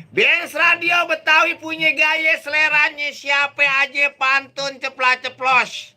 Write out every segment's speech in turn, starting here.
Benz Radio Betawi punya gaya seleranya siapa aja pantun ceplas-ceplos.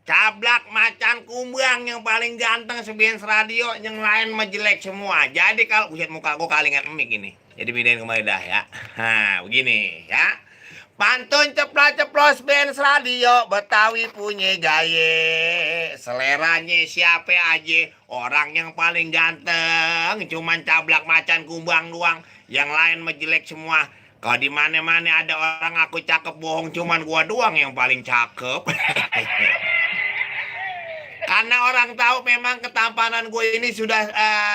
Cablak macan kumbang yang paling ganteng sebenz radio, yang lain mah jelek semua. Jadi kalau buset muka gua kalingan emik ini. Jadi bedain kembali dah ya. Begini ya. Pantun ceplas-ceplos benz radio Betawi punya gaya seleranya siapa aja orang yang paling ganteng, cuman cablak macan kumbang doang, yang lain mah jelek semua. Kalau di mana-mana ada orang aku cakep bohong, cuman gua doang yang paling cakep. Karena orang tahu memang ketampanan gue ini sudah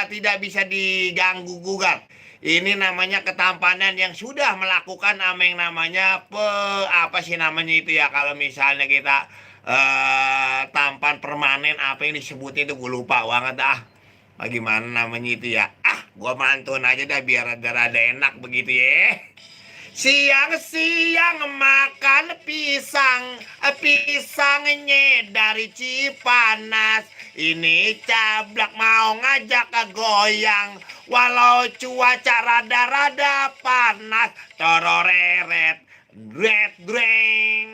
tidak bisa diganggu gugat. Ini namanya ketampanan yang sudah melakukan yang namanya apa sih namanya itu ya, kalau misalnya kita tampan permanen, apa yang disebut itu gue lupa banget dah. Bagaimana namanya itu ya? Gue mantun aja dah biar rada enak begitu ya. Siang-siang makan pisang, pisangnya dari Cipanas. Ini cablak mau ngajak ke goyang, walau cuaca rada-rada panas. Tororeret, dret dreng.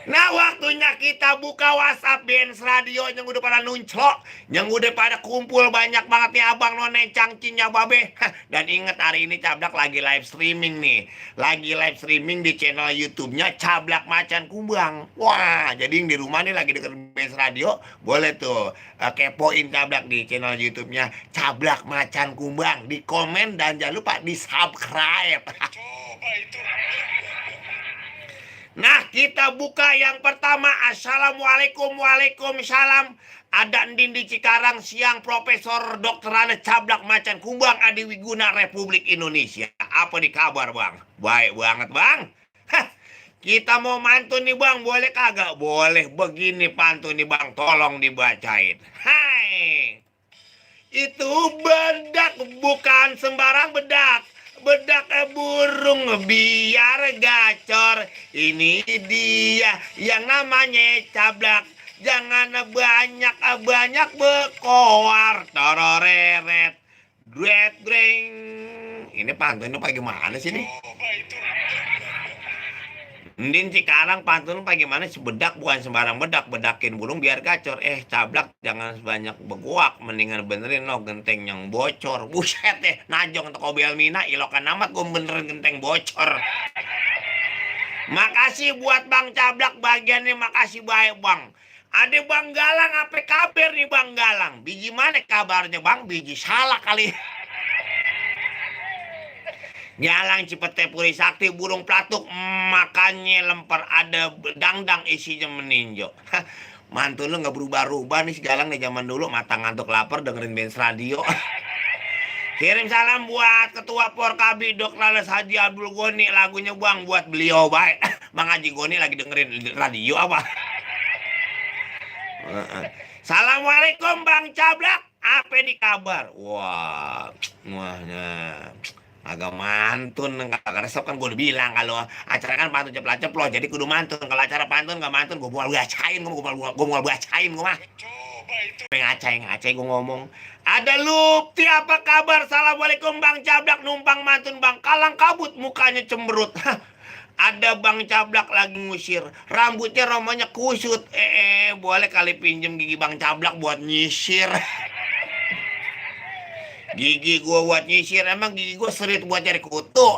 Nah, waktunya kita buka WhatsApp Benz Radio yang udah pada nunclok, yang udah pada kumpul banyak banget nih abang none cangcinya babe. Dan inget hari ini Cablak lagi live streaming nih. Lagi live streaming di channel YouTube-nya Cablak Macan Kumbang. Wah, jadi yang di rumah nih lagi deket Benz Radio, boleh tuh kepoin Cablak di channel YouTube-nya Cablak Macan Kumbang. Di komen dan jangan lupa di subscribe. Coba itu. Nah, kita buka yang pertama. Assalamualaikum, waalaikumsalam. Ada Ndin di Cikarang, siang Profesor Dr. Ane Cablak Macan Kumbang Adi Wiguna Republik Indonesia. Apa di kabar bang? Baik banget bang. Kita mau mantun nih bang, boleh kagak? Boleh. Begini pantun nih bang, tolong dibacain. Hai, itu bedak bukan sembarang bedak. Bedak burung biar gacor. Ini dia yang namanya cablak. Jangan banyak bekoar. Tororeret, duet dreng. Ini pantunnya bagaimana sih nih? Ndin Cikarang pantun bagaimana? Sebedak bukan sembarang bedak, bedakin burung biar gacor. Cablak jangan sebanyak beguak, mendingan benerin no genteng yang bocor. Buset deh, najong toko Belmina ilokan amat gue benerin genteng bocor. Makasih buat Bang Cablak bagiannya, makasih baik bang. Ada Bang Galang, apa kabar nih Bang Galang? Biji mana kabarnya bang? Biji salah kali. Galang Cipete Puri Sakti burung pelatuk makannya lempar, ada dangdang isinya meninjau. Mantu lu nggak berubah-ubah nih si Galang nih, zaman dulu mata ngantuk lapar dengerin Benz Radio. Kirim salam buat Ketua Porkabi Dok Lales Haji Abdul Goni, lagunya bang buat beliau baik. Bang Haji Goni lagi dengerin radio apa? Assalamualaikum Bang Cablak, apa di kabar? Wah, agak mantun, kagak resep kan gue udah bilang kalau acara kan pantun ceplos, jadi kudu mantun. Kalau acara pantun gak mantun, gue mau bacain, gue mau bacain gue mah. Ngacai gue ngomong. Ada Lupti, apa kabar? Assalamualaikum Bang Cablak, numpang mantun Bang. Kalang kabut mukanya cemberut. Ada Bang Cablak lagi ngusir, rambutnya romanya kusut. Boleh kali pinjem gigi Bang Cablak buat nyisir. Gigi gue buat nyisir, emang gigi gue serit buat cari kutu.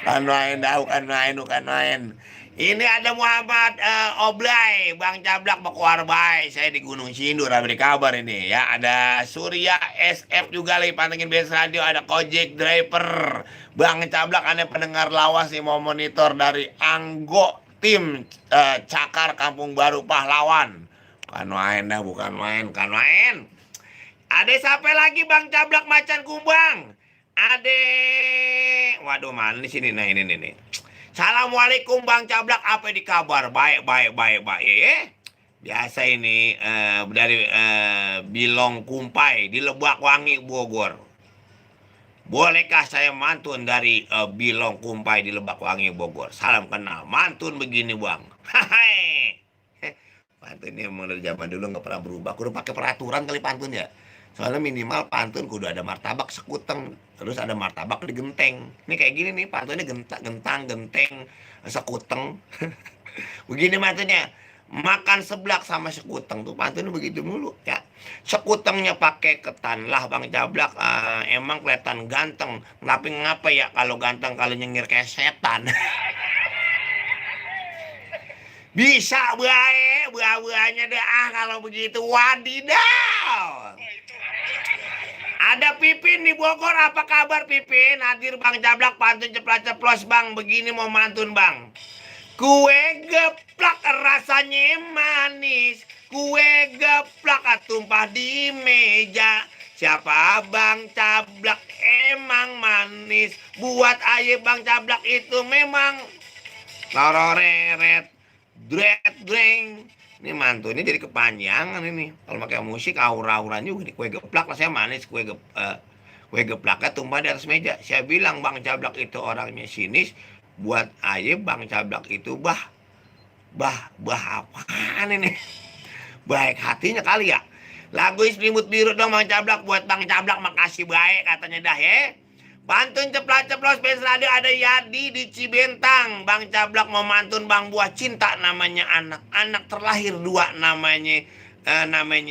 Kan main dah, kan main. Ini ada Muhammad Oblay, Bang Cablak Bakuar Bay. Saya di Gunung Sindur, beri kabar ini ya. Ada Surya SF juga lagi pantengin Benz Radio. Ada Kojek Driver. Bang Cablak ada pendengar lawas nih, mau monitor dari Anggo tim Cakar Kampung Baru Pahlawan. Kan main dah, bukan main, kan main. Ada siapa lagi Bang Cablak Macan Kumbang? Ada, waduh mana di sini? Nah ini nih. Assalamualaikum Bang Cablak, apa di kabar? Baik. Biasa ini dari Bilong Kumpai di Lebak Wangi Bogor. Bolehkah saya mantun dari Bilong Kumpai di Lebak Wangi Bogor? Salam kenal. Mantun begini Bang. Hai. Pantunnya emang dari zaman dulu nggak pernah berubah. Kudu pakai peraturan kali pantun ya. Soalnya minimal pantun kudu ada martabak sekuteng, terus ada martabak di genteng. Ini kayak gini nih pantunnya gentang, genteng, sekuteng. Begini pantunnya. Makan seblak sama sekuteng tuh pantunnya begitu mulu ya. Sekutengnya pakai ketan lah Bang Cablak. Emang kelihatan ganteng. Tapi ngapa ya kalau ganteng kalau nyengir kayak setan. Bisa bae, buah-buahnya deh kalau begitu. Wadidaw. Ada Pipin di Bogor, apa kabar Pipin? Hadir Bang Cablak, pantun ceplas-ceplos Bang. Begini mau mantun Bang. Kue geplak rasanya manis. Kue geplak tumpah di meja. Siapa Bang Cablak emang manis. Buat aye Bang Cablak itu memang lororeret. Dret dreng. Ini mantu ini jadi kepanjangan ini. Kalau pakai musik aura-auranya juga di kue geplak rasanya manis. Kue geplaknya tumpah di atas meja. Saya bilang Bang Cablak itu orangnya sinis. Buat aja Bang Cablak itu bah apaan ini? Baik hatinya kali ya. Lagu selimut biru dong Bang Cablak buat Bang Cablak, makasih baik katanya dah ya. Pantun ceplas-ceplos Bens Radio ada Yadi di Cibentang. Bang Cablak mau mantun Bang Buah Cinta namanya anak terlahir dua namanya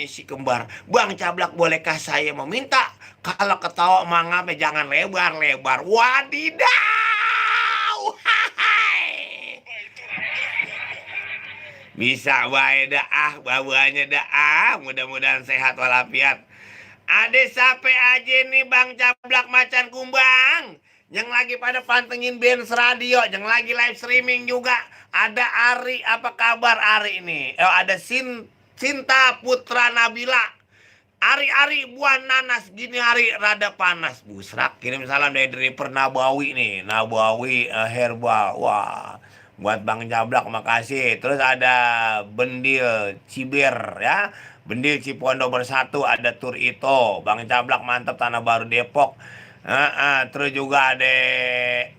si kembar. Bang Cablak bolehkah saya meminta kalau ketawa mangapnya jangan lebar-lebar. Wadidaw. Hai. Bisa bae dah bawaannya dah mudah-mudahan sehat walafiat. Ada sampai aja nih Bang Cablak Macan Kumbang yang lagi pada pantengin Bens Radio, yang lagi live streaming juga. Ada Ari, apa kabar Ari ini? Ada Sinta Putra Nabila. Ari buah nanas gini hari rada panas. Busrak kirim salam dari driver Nabawi nih, Nabawi Herbal. Wah, buat Bang Cablak makasih. Terus ada Bendil Ciber ya. Bendil Cipondo Bersatu, ada Tur Ito, Bang Cablak mantap Tanah Baru Depok. Terus juga ada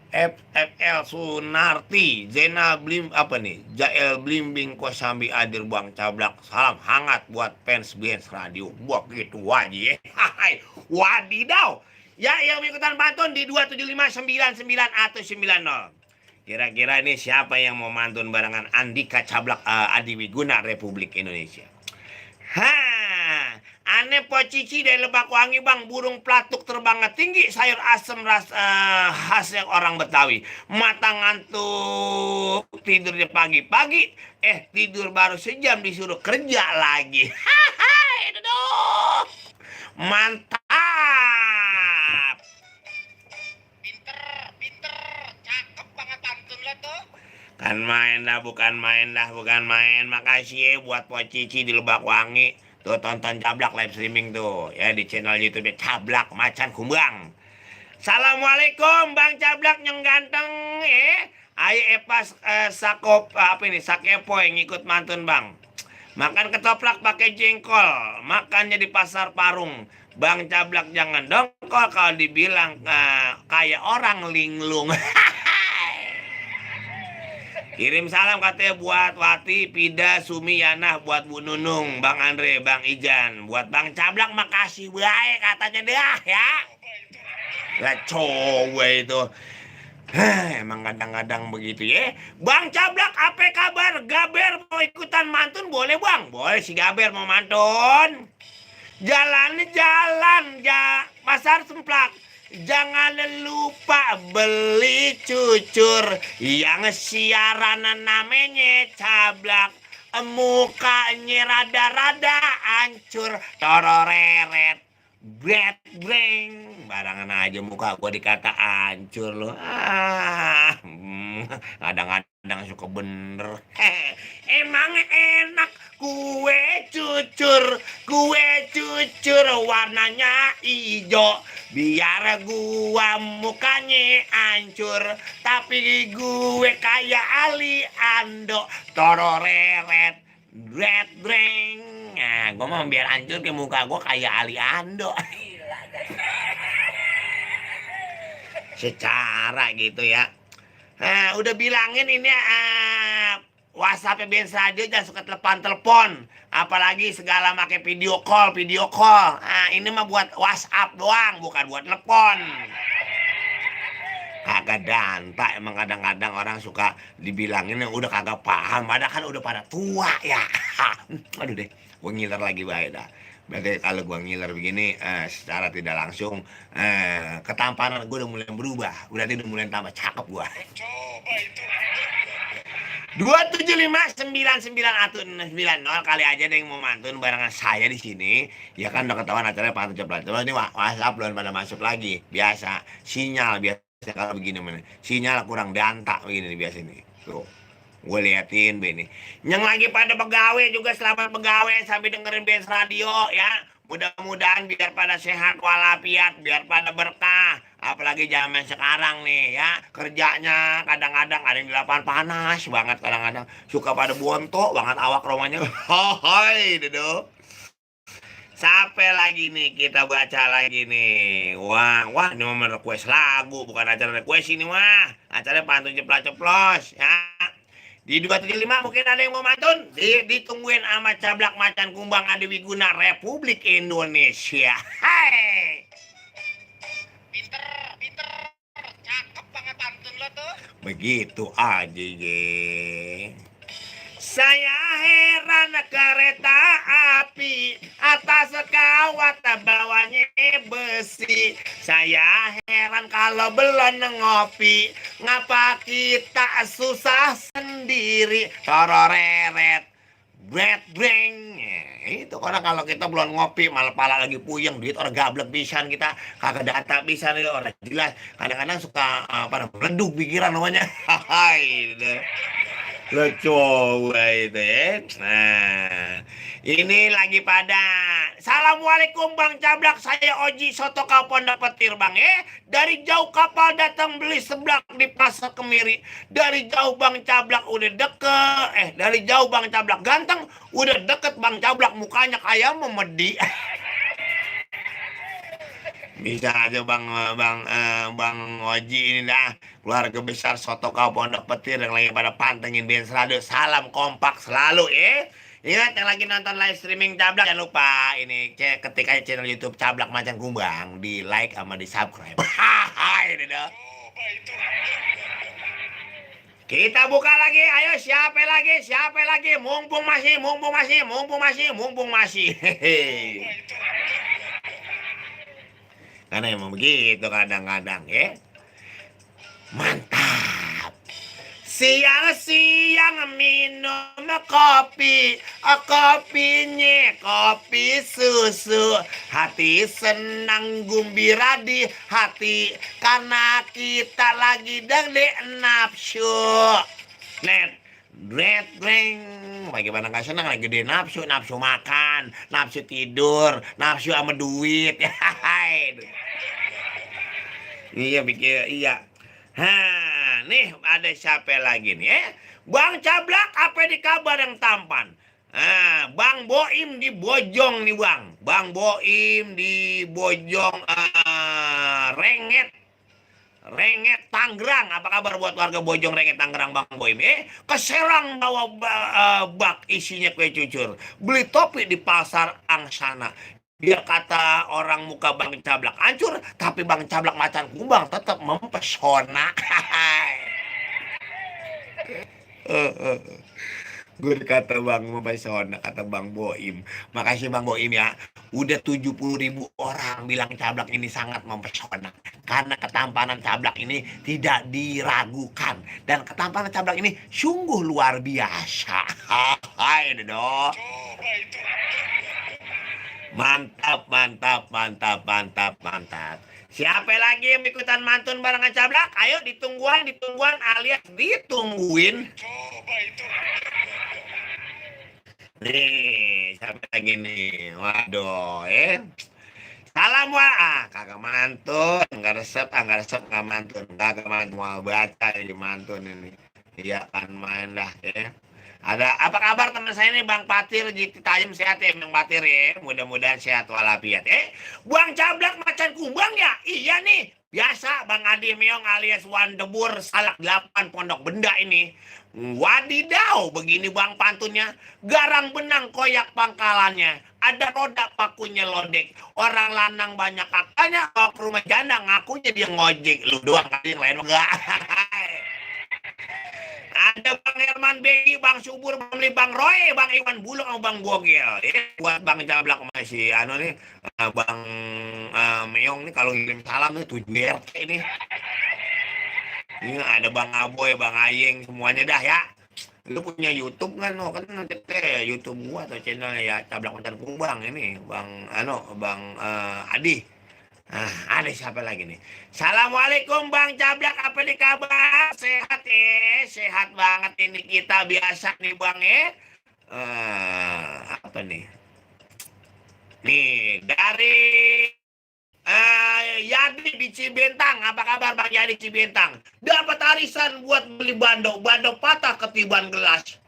FFL Sunarti, Zena Blim apa nih? Jael Blimbing Kosambi Adir Bang Cablak. Salam hangat buat fans Bens Radio. Buat gitu aja ya. Hai, wadidaw. Ya yang ikutan pantun di 27599 atau 90. Kira-kira ini siapa yang mau mantun barengan Andika Cablak Adi Wiguna Republik Indonesia? Aneh po cici dari Lebak Wangi Bang, burung pelatuk terbangnya tinggi, sayur asem khasnya orang Betawi. Mata ngantuk, tidurnya pagi-pagi, tidur baru sejam disuruh kerja lagi. Aduh, mantap. Pinter, cakep banget pantun lo tuh. Bukan main. Makasih ya buat Po Cici di Lebak Wangi. Tuh tonton Cablak live streaming tuh ya di channel YouTube Cablak Macan Kumbang. Assalamualaikum Bang Cablak yang ganteng ayo pas sakop apa ini sakepo yang ikut mantun Bang. Makan ketoprak pakai jengkol, makannya di pasar Parung. Bang Cablak jangan dongkol kalau dibilang kayak orang linglung. Kirim salam katanya buat Wati, Pida, Sumi, Yana, buat Bu Nunung, Bang Andre, Bang Ijan. Buat Bang Cablak makasih baik katanya dah ya. Lah cowok itu. Emang kadang-kadang begitu ya. Bang Cablak apa kabar? Gaber mau ikutan mantun boleh Bang? Boleh si Gaber mau mantun. Jalan pasar Semplak. Jangan lupa beli cucur yang siaran namanya Cablak. Mukanya rada-rada hancur, tororeret, breng. Barangan aja muka gua dikata hancur loh. Kadang-kadang suka bener. Emang enak kue cucur warnanya hijau. Biar gua mukanya hancur, tapi gue kayak Ali Ando, tororeret, breng. Nah, gua mau biar hancur ke muka gua kayak Ali Ando. Secara gitu ya. Udah bilangin ini WhatsApp Benz Radio jangan suka telepon. Apalagi segala pakai video call. Nah, ini mah buat WhatsApp doang, bukan buat telepon. Kagak danta, emang kadang-kadang orang suka dibilangin yang udah kagak paham, padahal kan udah pada tua ya. Aduh deh, gue ngiler lagi baik dah. Berarti kalau gue ngiler begini, secara tidak langsung, ketampanan gue udah mulai berubah. Berarti udah mulai tambah cakep gue. Coba itu. 275 99 kali aja ada yang mau mantun barengan saya di sini. Ya kan udah ketahuan acaranya pantun ceplat. Coba ini WhatsApp belum pada masuk lagi. Biasa sinyal biasa kalau begini mana. Sinyal kurang danta begini nih biasa nih. Tuh. Gue liatin begini. Yang lagi pada pegawai juga selamat pegawai sambil dengerin Benz Radio ya. Mudah-mudahan biar pada sehat walafiat, biar pada berkah. Apalagi zaman sekarang nih ya. Kerjanya kadang-kadang ada yang di lapangan panas banget kadang-kadang. Suka pada bontok banget awak rumahnya. Hohoi, Dedo. Sampai lagi nih kita baca lagi nih. Wah, ini mau request lagu, bukan acara request ini mah. Acaranya pantun ceplos-ceplos ya. Di 275 mungkin ada yang mau mantun. Ditungguin sama Cablak Macan Kumbang Adi Wiguna Republik Indonesia. Hai. Pinter. Cakep banget pantun lo tuh. Begitu aja, ye. Saya heran kereta api atas kawat bawahnya besi. Saya heran kalau belum ngopi, ngapa kita susah sendiri. Tororeret, breng. Itu karena kalau kita belum ngopi malah pala lagi puyeng, duit orang gablek pisan kita kagak data pisan itu orang jelas. Kadang-kadang suka meleduk pikiran namanya. Hai. Lo coba itu ya. Nah, ini lagi pada. Assalamualaikum Bang Cablak, saya Oji Soto Kapal Petir Bang Dari jauh kapal datang beli seblak di Pasar Kemiri. Dari jauh Bang Cablak udah deket. Dari jauh Bang Cablak ganteng, udah deket Bang Cablak mukanya kayak memedi. Bisa aja Bang Oji ini dah. Keluarga besar Soto Kau Pondok Petir yang lagi pada pantengin Benz Radio. Salam kompak selalu Ingat yang lagi nonton live streaming Cablak, jangan lupa ini ketik aja channel YouTube Cablak Macan Kumbang, di like sama di subscribe. Ini dah. Kita buka lagi, ayo siapa lagi? Mumpung masih. Hehehe. Karena emang begitu kadang-kadang Mantap. Siang-siang minum kopi. Kopinya kopi susu. Hati senang gembira di hati. Karena kita lagi dengdek nafsu. Breng. Bagaimana gak senang lagi gede nafsu makan, nafsu tidur, nafsu sama duit. Iya. Nih ada siapa lagi nih Bang Cablak apa di kabar yang tampan? Bang Boim di Bojong nih Bang. Bang Boim di Bojong Renget Tangerang. Apa kabar buat warga Bojong Renget Tangerang Bang Boim? Ke Serang bawa bak isinya kue cucur. Beli topi di pasar Angsana. Biar kata orang muka Bang Cablak hancur, tapi Bang Cablak Macan Kumbang tetap mempesona. Gue kata Bang mempesona, kata Bang Boim. Makasih Bang Boim ya. Udah 70.000 orang bilang Cablak ini sangat mempesona. Karena ketampanan Cablak ini tidak diragukan. Dan ketampanan Cablak ini sungguh luar biasa. Hai dong. Mantap. Siapa lagi yang ikutan mantun barengan Cablak? Ayo ditungguan alias ditungguin. Coba itu. Nih, siapa lagi nih? Waduh, salam kagak mantun, nggak resep nggak mantun, kagak mantun mau baca ini mantun ini. Iya kan main dah Ada apa kabar teman saya nih Bang Patir Jiti Tajam, sehat ya Bang Patir ya. Mudah-mudahan sehat walafiat. Bang Cablak Macan Kumbang ya? Iya nih. Biasa Bang Adi Meong alias Wan Debur Salak 8 Pondok Benda ini. Wadidaw, begini Bang pantunnya. Garang benang koyak pangkalannya. Ada roda pakunya lodek. Orang lanang banyak kakaknya. Kalau ke rumah janda ngakunya dia ngojek. Lu doang kali yang lain enggak. Ada Bang Herman Begi, Bang Subur, Bang Roy, Bang Iwan Bulog, sama Bang Gogel. Buat Bang Cablak masih nih, Bang Meong nih kalau ngirim salam nih 7 RT ini. Ini ada Bang Aboy, Bang Ayeng, semuanya dah ya. Lu punya YouTube kan? Oh, kan nanti YouTube gua atau channel ya Cablak Macan Kumbang ini, Bang Adi. Ada siapa lagi nih? Assalamualaikum Bang Cablak, apa nih kabar? Sehat ya? Sehat banget ini kita biasa nih Bang ya. Apa nih? Nih dari Yadi di Cibentang. Apa kabar Bang Yadi Cibentang? Dapat arisan buat beli bando. Bando patah ketiban gelas.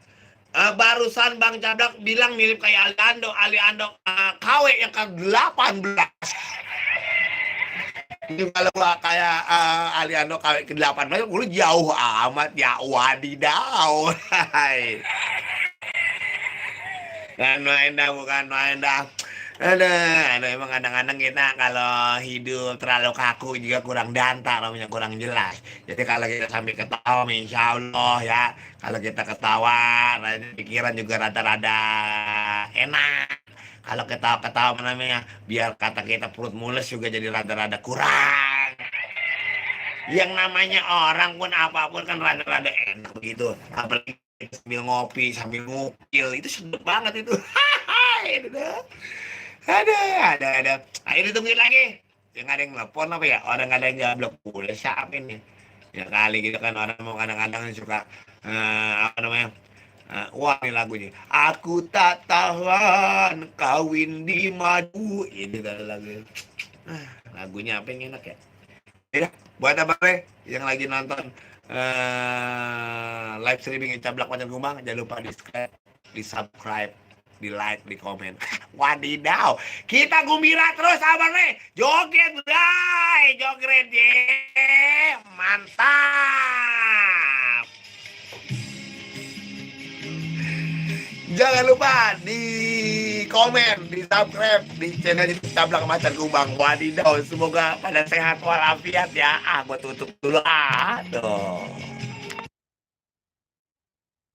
Barusan Bang Cablak bilang mirip kayak Aliando KW yang ke-18. Ini kalau kayak Aliando KW ke-18 lu jauh amat ya, wadidaw. Kan main dah, bukan main dah. Aduh, emang kadang-kadang kita kalau hidup terlalu kaku juga kurang danta, namanya kurang jelas. Jadi kalau kita sambil ketawa, insya Allah ya, kalau kita ketawa, pikiran juga rada-rada enak. Kalau ketawa-ketawa namanya, biar kata kita perut mules juga jadi rada-rada kurang. Yang namanya orang pun apapun kan rada-rada enak begitu. Apalagi sambil ngopi, sambil ngupil, itu sedap banget itu. Itu dah. Ada. Ayo ditungguin lagi. Yang ada yang telepon apa ya? Orang ada yang gablok pula. Siapa ini? Ya kali gitu kan orang mau kadang-kadang suka apa namanya? Wah ini lagunya. Aku tak tahan kawin di madu. Ini kan lagu. Lagunya apa yang enak ya? Ya, buat apa yang lagi nonton live streaming Cablak Macan Kumbang, jangan lupa di subscribe, di like, di komen. Wadidaw, kita gembira terus abang nih, joget bray, joget ye, mantap. Jangan lupa di komen, di subscribe di channel YouTube Cablak Macan Kumbang. Wadidaw, semoga pada sehat walafiat ya. Gua tutup dulu. Aduh.